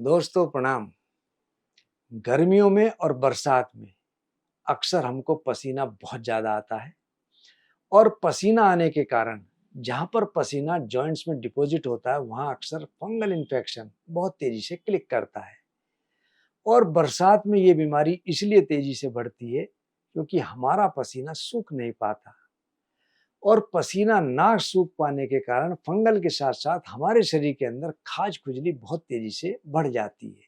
दोस्तों प्रणाम। गर्मियों में और बरसात में अक्सर हमको पसीना बहुत ज़्यादा आता है और पसीना आने के कारण जहाँ पर पसीना जॉइंट्स में डिपॉजिट होता है वहाँ अक्सर फंगल इन्फेक्शन बहुत तेजी से क्लिक करता है। और बरसात में ये बीमारी इसलिए तेजी से बढ़ती है क्योंकि हमारा पसीना सूख नहीं पाता और पसीना ना सूख पाने के कारण फंगल के साथ साथ हमारे शरीर के अंदर खाज खुजली बहुत तेजी से बढ़ जाती है।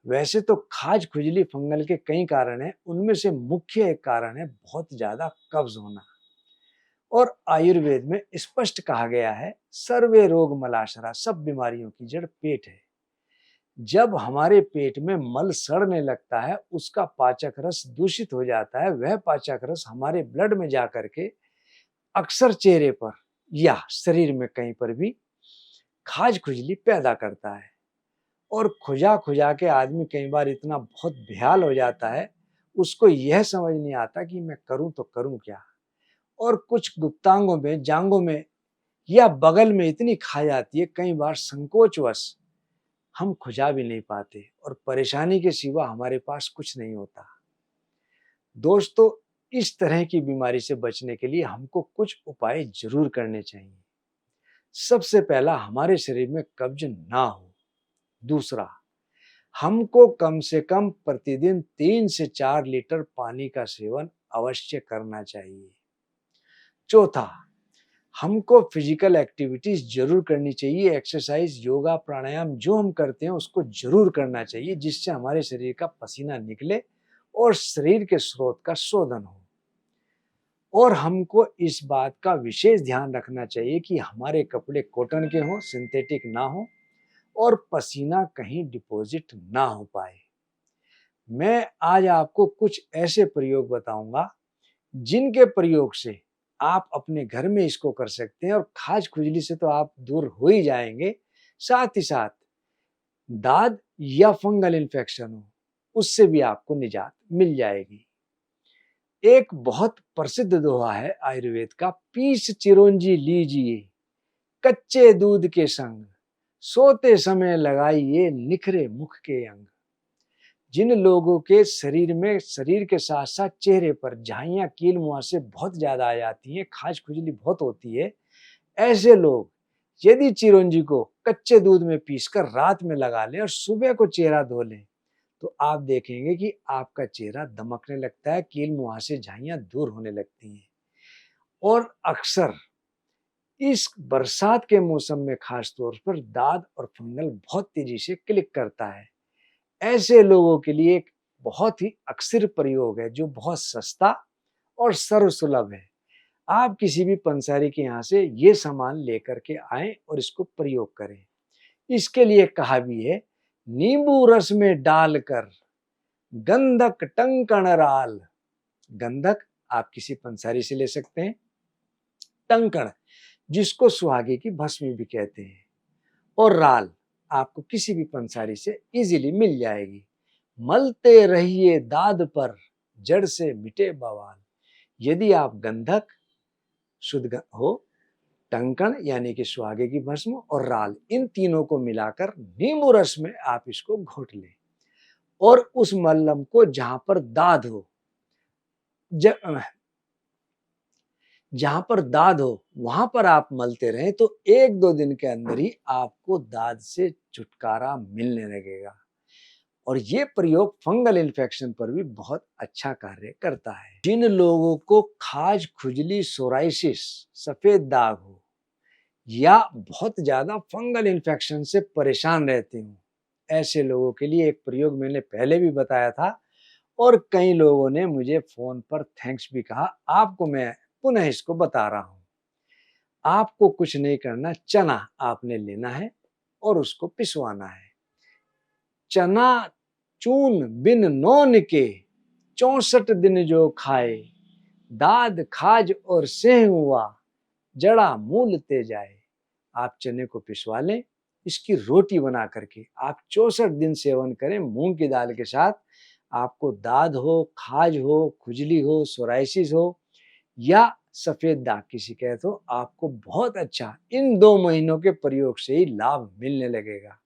वैसे तो खाज खुजली फंगल के कई कारण हैं, उनमें से मुख्य एक कारण है बहुत ज्यादा कब्ज होना। और आयुर्वेद में स्पष्ट कहा गया है, सर्वे रोग मलाशरा, सब बीमारियों की जड़ पेट है। जब हमारे पेट में मल सड़ने लगता है, उसका पाचक रस दूषित हो जाता है। वह पाचक रस हमारे ब्लड में जा करके अक्सर चेहरे पर या शरीर में कहीं पर भी खाज खुजली पैदा करता है। और खुजा खुजा के आदमी कई बार इतना बहुत बेहाल हो जाता है, उसको यह समझ नहीं आता कि मैं करूं तो करूं क्या। और कुछ गुप्तांगों में, जांघों में या बगल में इतनी खा जाती है, कई बार संकोचवश हम खुजा भी नहीं पाते और परेशानी के सिवा हमारे पास कुछ नहीं होता। दोस्तों, इस तरह की बीमारी से बचने के लिए हमको कुछ उपाय जरूर करने चाहिए। सबसे पहला, हमारे शरीर में कब्ज ना हो। दूसरा, हमको कम से कम प्रतिदिन 3 से 4 लीटर पानी का सेवन अवश्य करना चाहिए। चौथा, हमको फिजिकल एक्टिविटीज जरूर करनी चाहिए। एक्सरसाइज, योगा, प्राणायाम जो हम करते हैं उसको जरूर करना चाहिए, जिससे हमारे शरीर का पसीना निकले और शरीर के स्रोत का शोधन हो। और हमको इस बात का विशेष ध्यान रखना चाहिए कि हमारे कपड़े कॉटन के हों, सिंथेटिक ना हो और पसीना कहीं डिपॉजिट ना हो पाए। मैं आज आपको कुछ ऐसे प्रयोग बताऊंगा जिनके प्रयोग से आप अपने घर में इसको कर सकते हैं और खाज खुजली से तो आप दूर हो ही जाएंगे। साथ ही साथ दाद या फंगल इन्फेक्शन हो, उससे भी आपको निजात मिल जाएगी। एक बहुत प्रसिद्ध दोहा है आयुर्वेद का, पीस चिरौंजी लीजिए कच्चे दूध के संग, सोते समय लगाइए निखरे मुख के अंग। जिन लोगों के शरीर में, शरीर के साथ साथ चेहरे पर झाइयां, कील मुहासे बहुत ज्यादा आ जाती हैं, खाज खुजली बहुत होती है, ऐसे लोग यदि चिरौंजी को कच्चे दूध में पीसकर रात में लगा लें और सुबह को चेहरा धो लें, तो आप देखेंगे कि आपका चेहरा दमकने लगता है, कील मुहासे, झाइयां दूर होने लगती हैं। और अक्सर इस बरसात के मौसम में खास तौर पर दाद और फंगल बहुत तेजी से क्लिक करता है। ऐसे लोगों के लिए एक बहुत ही अक्सर प्रयोग है जो बहुत सस्ता और सर्वसुलभ है। आप किसी भी पंसारी के यहाँ से ये सामान लेकर के आएं और इसको प्रयोग करें। इसके लिए कहा भी है, नींबू रस में डालकर गंधक टंकण राल। गंधक आप किसी पंसारी से ले सकते हैं, टंकण जिसको सुहागे की भस्मी भी कहते हैं, और राल आपको किसी भी पंसारी से इजीली मिल जाएगी। मलते रहिए दाद पर, जड़ से मिटे बवाल। यदि आप गंधक शुद्ध हो, टंकण यानी कि सुहागे की भस्म और राल, इन तीनों को मिलाकर नींबू रस में आप इसको घोट लें और उस मल्लम को जहां पर दाद हो, जहां पर दाद हो वहां पर आप मलते रहें, तो 1-2 दिन के अंदर ही आपको दाद से छुटकारा मिलने लगेगा। और ये प्रयोग फंगल इन्फेक्शन पर भी बहुत अच्छा कार्य करता है। जिन लोगों को खाज खुजली, सोराइसिस, सफेद दाग हो या बहुत ज्यादा फंगल इन्फेक्शन से परेशान रहते हो, ऐसे लोगों के लिए एक प्रयोग मैंने पहले भी बताया था और कई लोगों ने मुझे फोन पर थैंक्स भी कहा। आपको मैं पुनः इसको बता रहा हूं। आपको कुछ नहीं करना, चना आपने लेना है और उसको पिसवाना है। चना चून बिन नौन के 64 दिन जो खाए, दाद खाज और सेह हुआ, जड़ा मूल ते जाए। आप चने को पिसवा लें, इसकी रोटी बना करके आप 64 दिन सेवन करें मूंग की दाल के साथ। आपको दाद हो, खाज हो, खुजली हो, सोराइसिस हो या सफेद दाग की शिकायत हो, आपको बहुत अच्छा इन 2 महीनों के प्रयोग से ही लाभ मिलने लगेगा।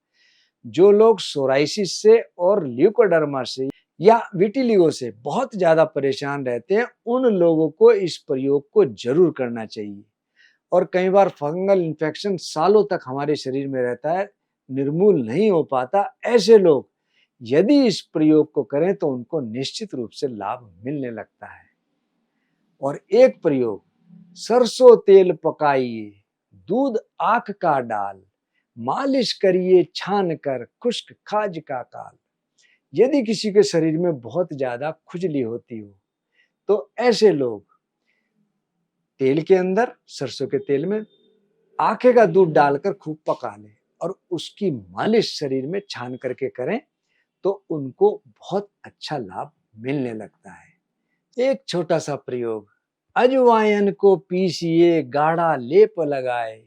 जो लोग सोराइसिस से और ल्यूकोडर्मा से या विटिलिगो से बहुत ज्यादा परेशान रहते हैं, उन लोगों को इस प्रयोग को जरूर करना चाहिए। और कई बार फंगल इन्फेक्शन सालों तक हमारे शरीर में रहता है, निर्मूल नहीं हो पाता। ऐसे लोग यदि इस प्रयोग को करें तो उनको निश्चित रूप से लाभ मिलने लगता है। और एक प्रयोग, सरसों तेल पकाइए, दूध आंख का डाल, मालिश करिए छान कर, खुश्क खाज का काल। यदि किसी के शरीर में बहुत ज्यादा खुजली होती हो तो ऐसे लोग तेल के अंदर, सरसों के तेल में आखे का दूध डालकर खूब पका लें और उसकी मालिश शरीर में छान करके करें तो उनको बहुत अच्छा लाभ मिलने लगता है। एक छोटा सा प्रयोग, अजवाइन को पीसिए, गाढ़ा लेप लगाए,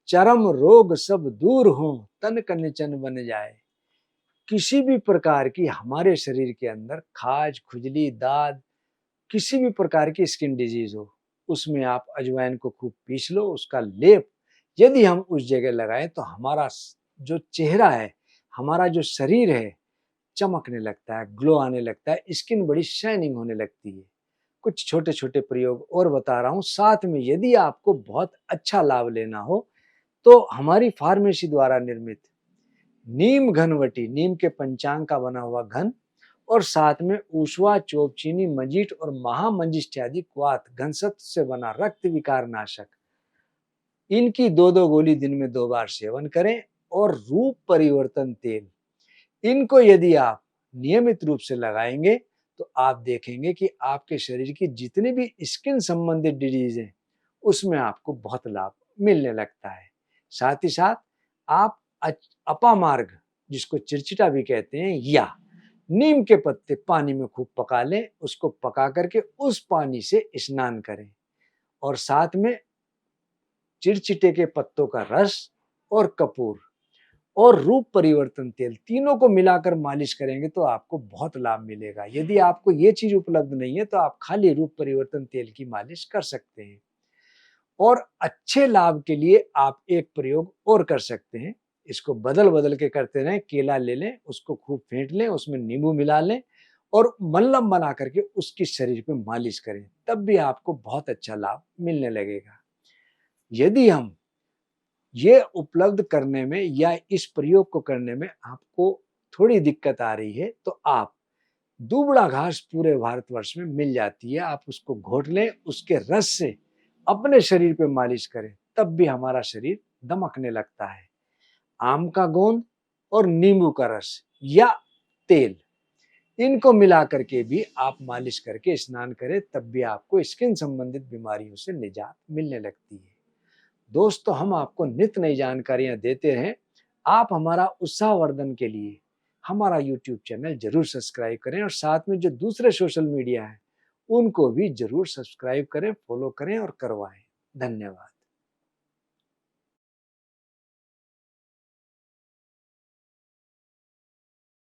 चर्म रोग सब दूर हो, तन कंचन बन जाए। किसी भी प्रकार की हमारे शरीर के अंदर खाज, खुजली, दाद, किसी भी प्रकार की स्किन डिजीज हो, उसमें आप अजवाइन को खूब पीस लो, उसका लेप यदि हम उस जगह लगाएं तो हमारा जो चेहरा है, हमारा जो शरीर है, चमकने लगता है, ग्लो आने लगता है, स्किन बड़ी शाइनिंग होने लगती है। कुछ छोटे छोटे प्रयोग और बता रहा हूं, साथ में यदि आपको बहुत अच्छा लाभ लेना हो तो हमारी फार्मेसी द्वारा निर्मित नीम घनवटी, नीम के पंचांग का बना हुआ घन, और साथ में ऊषवा, चोपचीनी, मजीठ और महामंजिष्ठ्यादि क्वाथ घनसत्व से बना रक्त विकार नाशक, इनकी 2-2 गोली दिन में 2 बार सेवन करें। और रूप परिवर्तन तेल, इनको यदि आप नियमित रूप से लगाएंगे तो आप देखेंगे कि आपके शरीर की जितनी भी स्किन संबंधित डिजीज है उसमें आपको बहुत लाभ मिलने लगता है। साथ ही साथ आप अपामार्ग, जिसको चिरचिटा भी कहते हैं, या नीम के पत्ते पानी में खूब पका लें, उसको पका करके उस पानी से स्नान करें। और साथ में चिरचिटे के पत्तों का रस और कपूर और रूप परिवर्तन तेल, तीनों को मिलाकर मालिश करेंगे तो आपको बहुत लाभ मिलेगा। यदि आपको ये चीज उपलब्ध नहीं है तो आप खाली रूप परिवर्तन तेल की मालिश कर सकते हैं। और अच्छे लाभ के लिए आप एक प्रयोग और कर सकते हैं, इसको बदल बदल के करते रहें। केला ले लें, उसको खूब फेंट लें, उसमें नींबू मिला लें और मल्लम बना करके उसकी शरीर पे मालिश करें, तब भी आपको बहुत अच्छा लाभ मिलने लगेगा। यदि हम ये उपलब्ध करने में या इस प्रयोग को करने में आपको थोड़ी दिक्कत आ रही है तो आप, दुबड़ा घास पूरे भारतवर्ष में मिल जाती है, आप उसको घोट लें, उसके रस से अपने शरीर पे मालिश करें, तब भी हमारा शरीर दमकने लगता है। आम का गोंद और नींबू का रस या तेल, इनको मिला करके भी आप मालिश करके स्नान करें, तब भी आपको स्किन संबंधित बीमारियों से निजात मिलने लगती है। दोस्तों, हम आपको नित नई जानकारियां देते हैं। आप हमारा उत्साहवर्धन के लिए हमारा YouTube चैनल जरूर सब्सक्राइब करें और साथ में जो दूसरे सोशल मीडिया है उनको भी जरूर सब्सक्राइब करें, फॉलो करें और करवाएं। धन्यवाद।